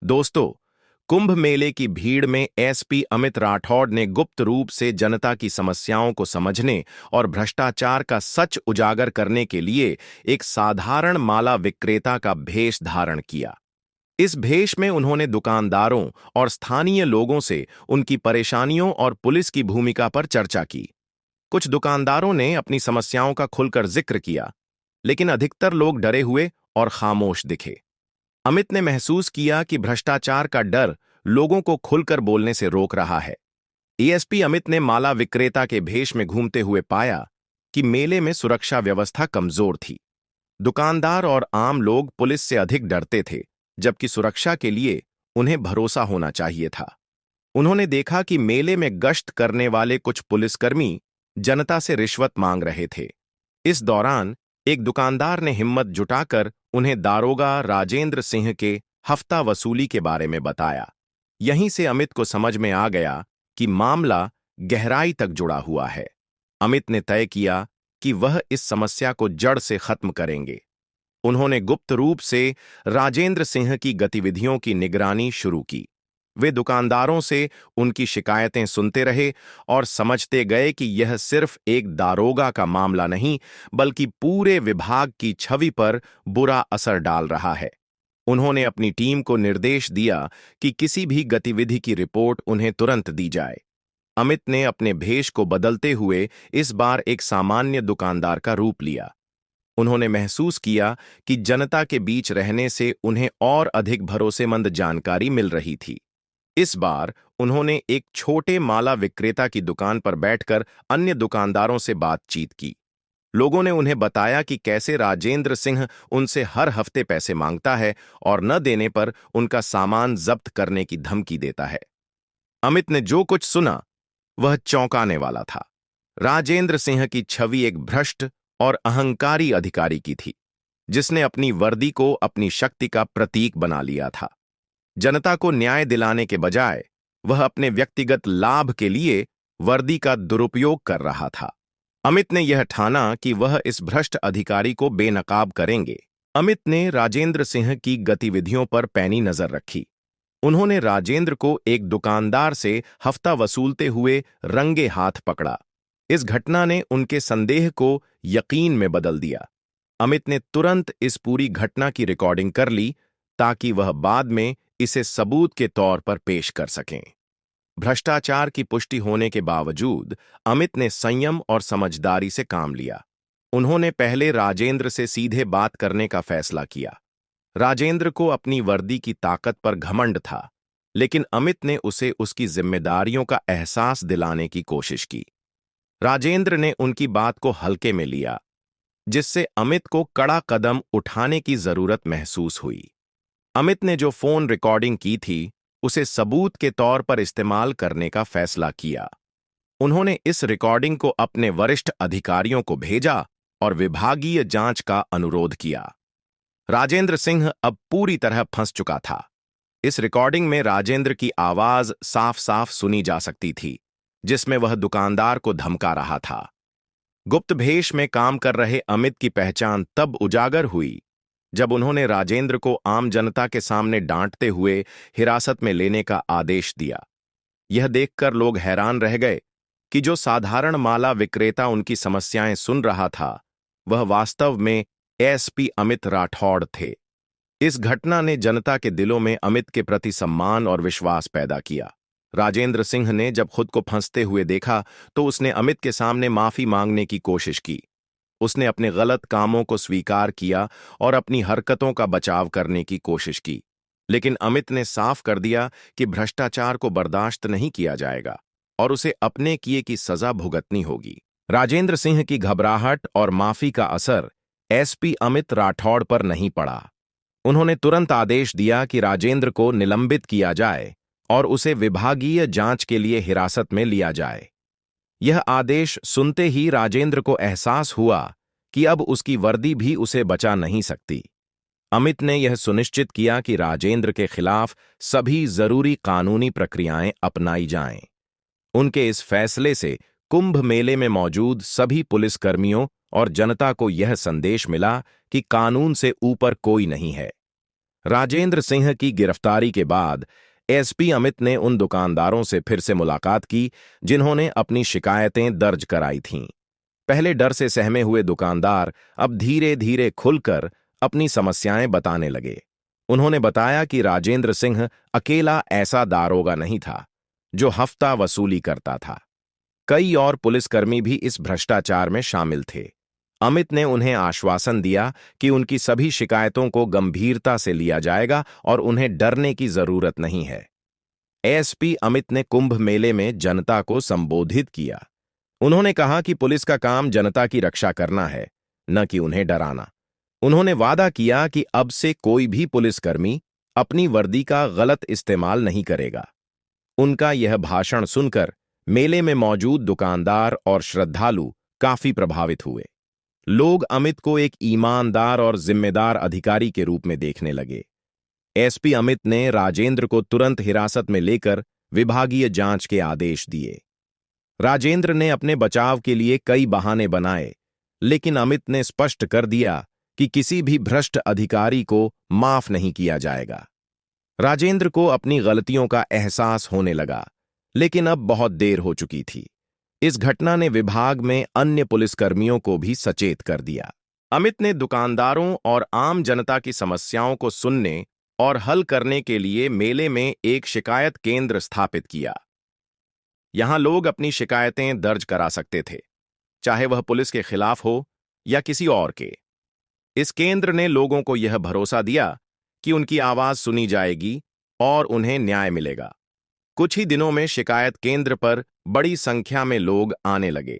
दोस्तों, कुंभ मेले की भीड़ में एसपी अमित राठौड़ ने गुप्त रूप से जनता की समस्याओं को समझने और भ्रष्टाचार का सच उजागर करने के लिए एक साधारण माला विक्रेता का भेष धारण किया। इस भेष में उन्होंने दुकानदारों और स्थानीय लोगों से उनकी परेशानियों और पुलिस की भूमिका पर चर्चा की। कुछ दुकानदारों ने अपनी समस्याओं का खुलकर जिक्र किया, लेकिन अधिकतर लोग डरे हुए और खामोश दिखे। अमित ने महसूस किया कि भ्रष्टाचार का डर लोगों को खुलकर बोलने से रोक रहा है। एएसपी अमित ने माला विक्रेता के भेष में घूमते हुए पाया कि मेले में सुरक्षा व्यवस्था कमजोर थी। दुकानदार और आम लोग पुलिस से अधिक डरते थे, जबकि सुरक्षा के लिए उन्हें भरोसा होना चाहिए था। उन्होंने देखा कि मेले में गश्त करने वाले कुछ पुलिसकर्मी जनता से रिश्वत मांग रहे थे। इस दौरान एक दुकानदार ने हिम्मत जुटाकर उन्हें दारोगा राजेंद्र सिंह के हफ्ता वसूली के बारे में बताया। यहीं से अमित को समझ में आ गया कि मामला गहराई तक जुड़ा हुआ है। अमित ने तय किया कि वह इस समस्या को जड़ से खत्म करेंगे। उन्होंने गुप्त रूप से राजेंद्र सिंह की गतिविधियों की निगरानी शुरू की। वे दुकानदारों से उनकी शिकायतें सुनते रहे और समझते गए कि यह सिर्फ एक दारोगा का मामला नहीं, बल्कि पूरे विभाग की छवि पर बुरा असर डाल रहा है। उन्होंने अपनी टीम को निर्देश दिया कि किसी भी गतिविधि की रिपोर्ट उन्हें तुरंत दी जाए। अमित ने अपने भेष को बदलते हुए इस बार एक सामान्य दुकानदार का रूप लिया। उन्होंने महसूस किया कि जनता के बीच रहने से उन्हें और अधिक भरोसेमंद जानकारी मिल रही थी। इस बार उन्होंने एक छोटे माला विक्रेता की दुकान पर बैठकर अन्य दुकानदारों से बातचीत की। लोगों ने उन्हें बताया कि कैसे राजेंद्र सिंह उनसे हर हफ्ते पैसे मांगता है और न देने पर उनका सामान जब्त करने की धमकी देता है। अमित ने जो कुछ सुना वह चौंकाने वाला था। राजेंद्र सिंह की छवि एक भ्रष्ट और अहंकारी अधिकारी की थी, जिसने अपनी वर्दी को अपनी शक्ति का प्रतीक बना लिया था। जनता को न्याय दिलाने के बजाय वह अपने व्यक्तिगत लाभ के लिए वर्दी का दुरुपयोग कर रहा था। अमित ने यह ठाना कि वह इस भ्रष्ट अधिकारी को बेनकाब करेंगे। अमित ने राजेंद्र सिंह की गतिविधियों पर पैनी नजर रखी। उन्होंने राजेंद्र को एक दुकानदार से हफ्ता वसूलते हुए रंगे हाथ पकड़ा। इस घटना ने उनके संदेह को यकीन में बदल दिया। अमित ने तुरंत इस पूरी घटना की रिकॉर्डिंग कर ली, ताकि वह बाद में इसे सबूत के तौर पर पेश कर सकें। भ्रष्टाचार की पुष्टि होने के बावजूद अमित ने संयम और समझदारी से काम लिया। उन्होंने पहले राजेंद्र से सीधे बात करने का फैसला किया। राजेंद्र को अपनी वर्दी की ताकत पर घमंड था, लेकिन अमित ने उसे उसकी जिम्मेदारियों का एहसास दिलाने की कोशिश की। राजेंद्र ने उनकी बात को हल्के में लिया, जिससे अमित को कड़ा कदम उठाने की जरूरत महसूस हुई। अमित ने जो फोन रिकॉर्डिंग की थी, उसे सबूत के तौर पर इस्तेमाल करने का फैसला किया। उन्होंने इस रिकॉर्डिंग को अपने वरिष्ठ अधिकारियों को भेजा और विभागीय जांच का अनुरोध किया। राजेंद्र सिंह अब पूरी तरह फंस चुका था। इस रिकॉर्डिंग में राजेंद्र की आवाज साफ साफ सुनी जा सकती थी, जिसमें वह दुकानदार को धमका रहा था। गुप्त भेष में काम कर रहे अमित की पहचान तब उजागर हुई जब उन्होंने राजेंद्र को आम जनता के सामने डांटते हुए हिरासत में लेने का आदेश दिया। यह देखकर लोग हैरान रह गए कि जो साधारण माला विक्रेता उनकी समस्याएं सुन रहा था, वह वास्तव में एसपी अमित राठौड़ थे। इस घटना ने जनता के दिलों में अमित के प्रति सम्मान और विश्वास पैदा किया। राजेंद्र सिंह ने जब खुद को फंसते हुए देखा, तो उसने अमित के सामने माफी मांगने की कोशिश की। उसने अपने गलत कामों को स्वीकार किया और अपनी हरकतों का बचाव करने की कोशिश की, लेकिन अमित ने साफ कर दिया कि भ्रष्टाचार को बर्दाश्त नहीं किया जाएगा और उसे अपने किए की सजा भुगतनी होगी। राजेंद्र सिंह की घबराहट और माफी का असर एसपी अमित राठौड़ पर नहीं पड़ा। उन्होंने तुरंत आदेश दिया कि राजेंद्र को निलंबित किया जाए और उसे विभागीय जांच के लिए हिरासत में लिया जाए। यह आदेश सुनते ही राजेंद्र को एहसास हुआ कि अब उसकी वर्दी भी उसे बचा नहीं सकती। अमित ने यह सुनिश्चित किया कि राजेंद्र के खिलाफ सभी जरूरी कानूनी प्रक्रियाएं अपनाई जाएं। उनके इस फैसले से कुंभ मेले में मौजूद सभी पुलिसकर्मियों और जनता को यह संदेश मिला कि कानून से ऊपर कोई नहीं है। राजेंद्र सिंह की गिरफ्तारी के बाद एसपी अमित ने उन दुकानदारों से फिर से मुलाकात की जिन्होंने अपनी शिकायतें दर्ज कराई थीं। पहले डर से सहमे हुए दुकानदार अब धीरे धीरे खुलकर अपनी समस्याएं बताने लगे। उन्होंने बताया कि राजेंद्र सिंह अकेला ऐसा दारोगा नहीं था जो हफ्ता वसूली करता था। कई और पुलिसकर्मी भी इस भ्रष्टाचार में शामिल थे। अमित ने उन्हें आश्वासन दिया कि उनकी सभी शिकायतों को गंभीरता से लिया जाएगा और उन्हें डरने की जरूरत नहीं है। एसपी अमित ने कुंभ मेले में जनता को संबोधित किया। उन्होंने कहा कि पुलिस का काम जनता की रक्षा करना है, न कि उन्हें डराना। उन्होंने वादा किया कि अब से कोई भी पुलिसकर्मी अपनी वर्दी का गलत इस्तेमाल नहीं करेगा। उनका यह भाषण सुनकर मेले में मौजूद दुकानदार और श्रद्धालु काफी प्रभावित हुए। लोग अमित को एक ईमानदार और जिम्मेदार अधिकारी के रूप में देखने लगे। एसपी अमित ने राजेंद्र को तुरंत हिरासत में लेकर विभागीय जांच के आदेश दिए। राजेंद्र ने अपने बचाव के लिए कई बहाने बनाए, लेकिन अमित ने स्पष्ट कर दिया कि किसी भी भ्रष्ट अधिकारी को माफ नहीं किया जाएगा। राजेंद्र को अपनी गलतियों का एहसास होने लगा, लेकिन अब बहुत देर हो चुकी थी। इस घटना ने विभाग में अन्य पुलिसकर्मियों को भी सचेत कर दिया। अमित ने दुकानदारों और आम जनता की समस्याओं को सुनने और हल करने के लिए मेले में एक शिकायत केंद्र स्थापित किया। यहां लोग अपनी शिकायतें दर्ज करा सकते थे, चाहे वह पुलिस के खिलाफ हो या किसी और के। इस केंद्र ने लोगों को यह भरोसा दिया कि उनकी आवाज सुनी जाएगी और उन्हें न्याय मिलेगा। कुछ ही दिनों में शिकायत केंद्र पर बड़ी संख्या में लोग आने लगे।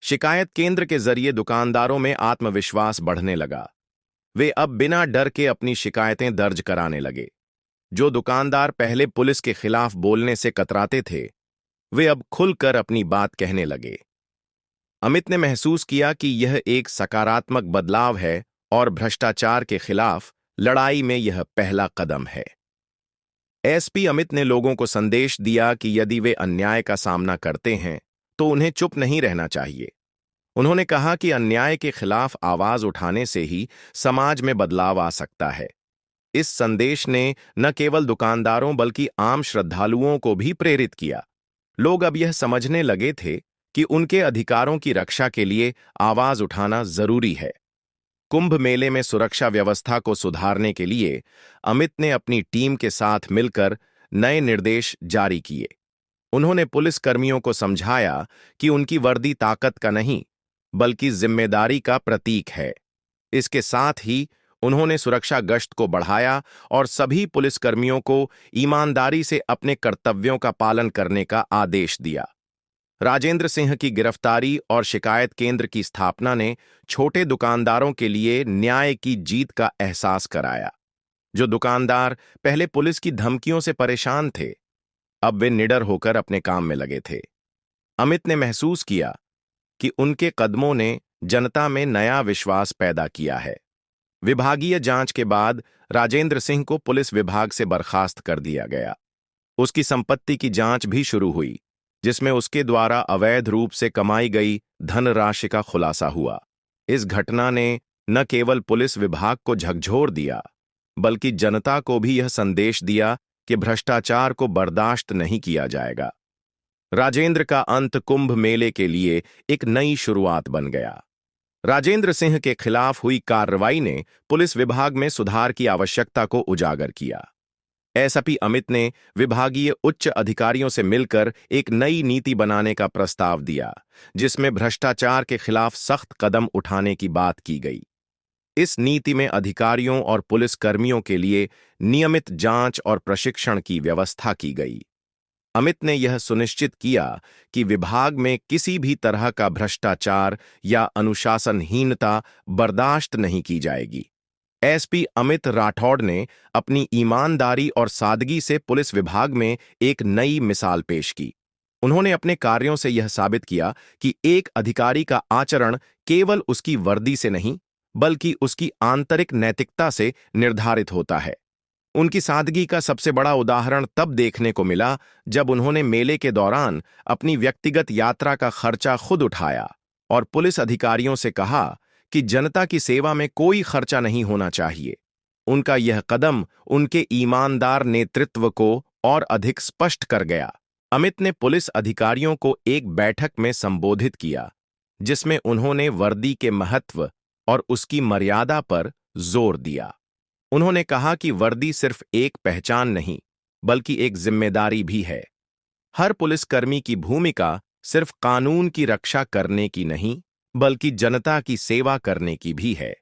शिकायत केंद्र के जरिए दुकानदारों में आत्मविश्वास बढ़ने लगा। वे अब बिना डर के अपनी शिकायतें दर्ज कराने लगे। जो दुकानदार पहले पुलिस के खिलाफ बोलने से कतराते थे, वे अब खुलकर अपनी बात कहने लगे। अमित ने महसूस किया कि यह एक सकारात्मक बदलाव है और भ्रष्टाचार के खिलाफ लड़ाई में यह पहला कदम है। एसपी अमित ने लोगों को संदेश दिया कि यदि वे अन्याय का सामना करते हैं तो उन्हें चुप नहीं रहना चाहिए। उन्होंने कहा कि अन्याय के खिलाफ आवाज उठाने से ही समाज में बदलाव आ सकता है। इस संदेश ने न केवल दुकानदारों बल्कि आम श्रद्धालुओं को भी प्रेरित किया। लोग अब यह समझने लगे थे कि उनके अधिकारों की रक्षा के लिए आवाज उठाना जरूरी है। कुंभ मेले में सुरक्षा व्यवस्था को सुधारने के लिए अमित ने अपनी टीम के साथ मिलकर नए निर्देश जारी किए। उन्होंने पुलिसकर्मियों को समझाया कि उनकी वर्दी ताकत का नहीं, बल्कि जिम्मेदारी का प्रतीक है। इसके साथ ही उन्होंने सुरक्षा गश्त को बढ़ाया और सभी पुलिसकर्मियों को ईमानदारी से अपने कर्तव्यों का पालन करने का आदेश दिया। राजेंद्र सिंह की गिरफ्तारी और शिकायत केंद्र की स्थापना ने छोटे दुकानदारों के लिए न्याय की जीत का एहसास कराया। जो दुकानदार पहले पुलिस की धमकियों से परेशान थे, अब वे निडर होकर अपने काम में लगे थे। अमित ने महसूस किया कि उनके कदमों ने जनता में नया विश्वास पैदा किया है। विभागीय जांच के बाद राजेंद्र सिंह को पुलिस विभाग से बर्खास्त कर दिया गया। उसकी संपत्ति की जांच भी शुरू हुई, जिसमें उसके द्वारा अवैध रूप से कमाई गई धनराशि का खुलासा हुआ। इस घटना ने न केवल पुलिस विभाग को झकझोर दिया, बल्कि जनता को भी यह संदेश दिया कि भ्रष्टाचार को बर्दाश्त नहीं किया जाएगा। राजेंद्र का अंत कुंभ मेले के लिए एक नई शुरुआत बन गया। राजेंद्र सिंह के खिलाफ हुई कार्रवाई ने पुलिस विभाग में सुधार की आवश्यकता को उजागर किया। एसपी अमित ने विभागीय उच्च अधिकारियों से मिलकर एक नई नीति बनाने का प्रस्ताव दिया, जिसमें भ्रष्टाचार के खिलाफ सख्त कदम उठाने की बात की गई। इस नीति में अधिकारियों और पुलिसकर्मियों के लिए नियमित जांच और प्रशिक्षण की व्यवस्था की गई। अमित ने यह सुनिश्चित किया कि विभाग में किसी भी तरह का भ्रष्टाचार या अनुशासनहीनता बर्दाश्त नहीं की जाएगी। एसपी अमित राठौड़ ने अपनी ईमानदारी और सादगी से पुलिस विभाग में एक नई मिसाल पेश की। उन्होंने अपने कार्यों से यह साबित किया कि एक अधिकारी का आचरण केवल उसकी वर्दी से नहीं, बल्कि उसकी आंतरिक नैतिकता से निर्धारित होता है। उनकी सादगी का सबसे बड़ा उदाहरण तब देखने को मिला जब उन्होंने मेले के दौरान अपनी व्यक्तिगत यात्रा का खर्चा खुद उठाया और पुलिस अधिकारियों से कहा कि जनता की सेवा में कोई खर्चा नहीं होना चाहिए। उनका यह कदम उनके ईमानदार नेतृत्व को और अधिक स्पष्ट कर गया। अमित ने पुलिस अधिकारियों को एक बैठक में संबोधित किया, जिसमें उन्होंने वर्दी के महत्व और उसकी मर्यादा पर जोर दिया। उन्होंने कहा कि वर्दी सिर्फ एक पहचान नहीं, बल्कि एक जिम्मेदारी भी है। हर पुलिसकर्मी की भूमिका सिर्फ कानून की रक्षा करने की नहीं, बल्कि जनता की सेवा करने की भी है।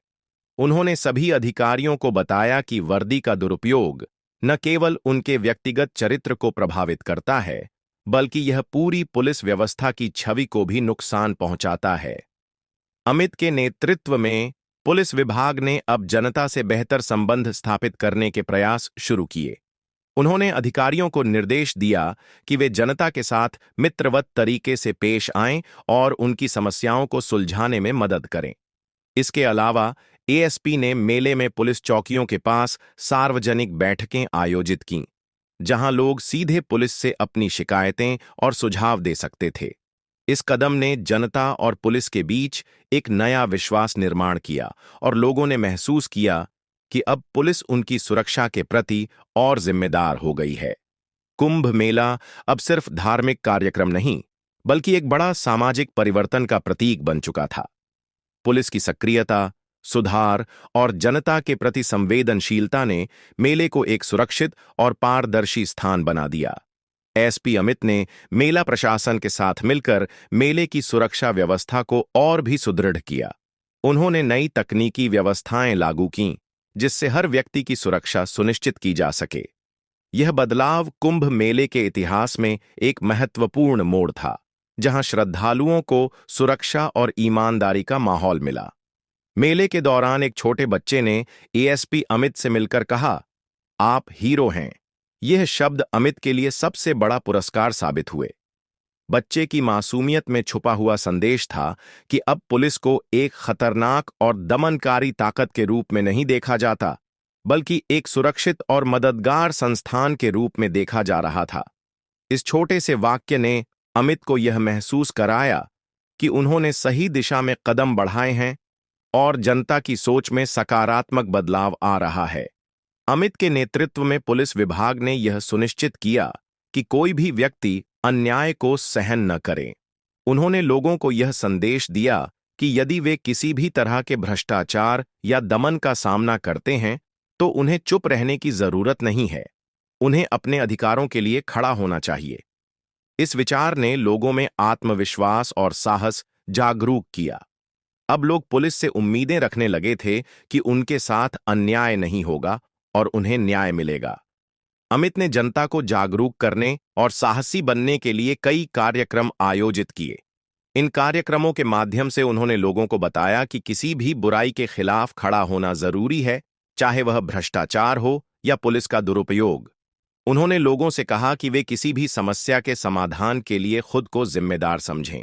उन्होंने सभी अधिकारियों को बताया कि वर्दी का दुरुपयोग न केवल उनके व्यक्तिगत चरित्र को प्रभावित करता है, बल्कि यह पूरी पुलिस व्यवस्था की छवि को भी नुकसान पहुंचाता है। अमित के नेतृत्व में पुलिस विभाग ने अब जनता से बेहतर संबंध स्थापित करने के प्रयास शुरू किए। उन्होंने अधिकारियों को निर्देश दिया कि वे जनता के साथ मित्रवत तरीके से पेश आएं और उनकी समस्याओं को सुलझाने में मदद करें। इसके अलावा एएसपी ने मेले में पुलिस चौकियों के पास सार्वजनिक बैठकें आयोजित कीं, जहां लोग सीधे पुलिस से अपनी शिकायतें और सुझाव दे सकते थे। इस कदम ने जनता और पुलिस के बीच एक नया विश्वास निर्माण किया और लोगों ने महसूस किया कि अब पुलिस उनकी सुरक्षा के प्रति और जिम्मेदार हो गई है। कुंभ मेला अब सिर्फ धार्मिक कार्यक्रम नहीं, बल्कि एक बड़ा सामाजिक परिवर्तन का प्रतीक बन चुका था। पुलिस की सक्रियता, सुधार और जनता के प्रति संवेदनशीलता ने मेले को एक सुरक्षित और पारदर्शी स्थान बना दिया। एसपी अमित ने मेला प्रशासन के साथ मिलकर मेले की सुरक्षा व्यवस्था को और भी सुदृढ़ किया। उन्होंने नई तकनीकी व्यवस्थाएं लागू कीं, जिससे हर व्यक्ति की सुरक्षा सुनिश्चित की जा सके। यह बदलाव कुंभ मेले के इतिहास में एक महत्वपूर्ण मोड़ था, जहां श्रद्धालुओं को सुरक्षा और ईमानदारी का माहौल मिला। मेले के दौरान एक छोटे बच्चे ने एएसपी अमित से मिलकर कहा, "आप हीरो हैं।" यह शब्द अमित के लिए सबसे बड़ा पुरस्कार साबित हुए। बच्चे की मासूमियत में छुपा हुआ संदेश था कि अब पुलिस को एक खतरनाक और दमनकारी ताकत के रूप में नहीं देखा जाता, बल्कि एक सुरक्षित और मददगार संस्थान के रूप में देखा जा रहा था। इस छोटे से वाक्य ने अमित को यह महसूस कराया कि उन्होंने सही दिशा में कदम बढ़ाए हैं और जनता की सोच में सकारात्मक बदलाव आ रहा है। अमित के नेतृत्व में पुलिस विभाग ने यह सुनिश्चित किया कि कोई भी व्यक्ति अन्याय को सहन न करे। उन्होंने लोगों को यह संदेश दिया कि यदि वे किसी भी तरह के भ्रष्टाचार या दमन का सामना करते हैं, तो उन्हें चुप रहने की जरूरत नहीं है। उन्हें अपने अधिकारों के लिए खड़ा होना चाहिए। इस विचार ने लोगों में आत्मविश्वास और साहस जागरूक किया। अब लोग पुलिस से उम्मीदें रखने लगे थे कि उनके साथ अन्याय नहीं होगा और उन्हें न्याय मिलेगा। अमित ने जनता को जागरूक करने और साहसी बनने के लिए कई कार्यक्रम आयोजित किए। इन कार्यक्रमों के माध्यम से उन्होंने लोगों को बताया कि किसी भी बुराई के खिलाफ खड़ा होना जरूरी है, चाहे वह भ्रष्टाचार हो या पुलिस का दुरुपयोग। उन्होंने लोगों से कहा कि वे किसी भी समस्या के समाधान के लिए खुद को जिम्मेदार समझें।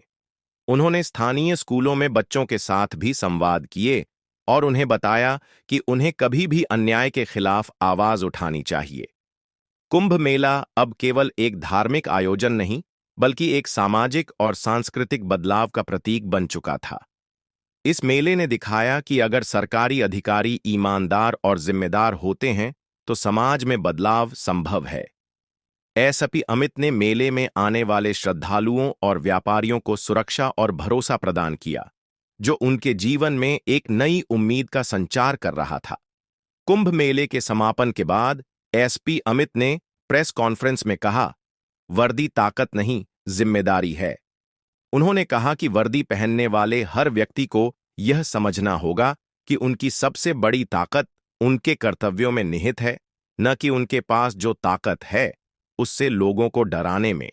उन्होंने स्थानीय स्कूलों में बच्चों के साथ भी संवाद किए और उन्हें बताया कि उन्हें कभी भी अन्याय के खिलाफ आवाज उठानी चाहिए। कुंभ मेला अब केवल एक धार्मिक आयोजन नहीं, बल्कि एक सामाजिक और सांस्कृतिक बदलाव का प्रतीक बन चुका था। इस मेले ने दिखाया कि अगर सरकारी अधिकारी ईमानदार और जिम्मेदार होते हैं, तो समाज में बदलाव संभव है। एसपी अमित ने मेले में आने वाले श्रद्धालुओं और व्यापारियों को सुरक्षा और भरोसा प्रदान किया, जो उनके जीवन में एक नई उम्मीद का संचार कर रहा था। कुंभ मेले के समापन के बाद एसपी अमित ने प्रेस कॉन्फ्रेंस में कहा, "वर्दी ताकत नहीं, जिम्मेदारी है।" उन्होंने कहा कि वर्दी पहनने वाले हर व्यक्ति को यह समझना होगा कि उनकी सबसे बड़ी ताकत उनके कर्तव्यों में निहित है, न कि उनके पास जो ताकत है उससे लोगों को डराने में।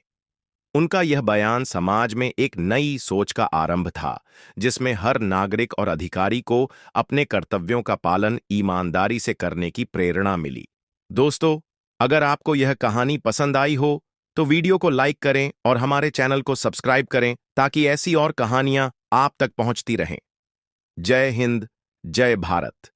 उनका यह बयान समाज में एक नई सोच का आरंभ था, जिसमें हर नागरिक और अधिकारी को अपने कर्तव्यों का पालन ईमानदारी से करने की प्रेरणा मिली। दोस्तों, अगर आपको यह कहानी पसंद आई हो, तो वीडियो को लाइक करें और हमारे चैनल को सब्सक्राइब करें ताकि ऐसी और कहानियां आप तक पहुंचती रहें। जय हिंद, जय भारत।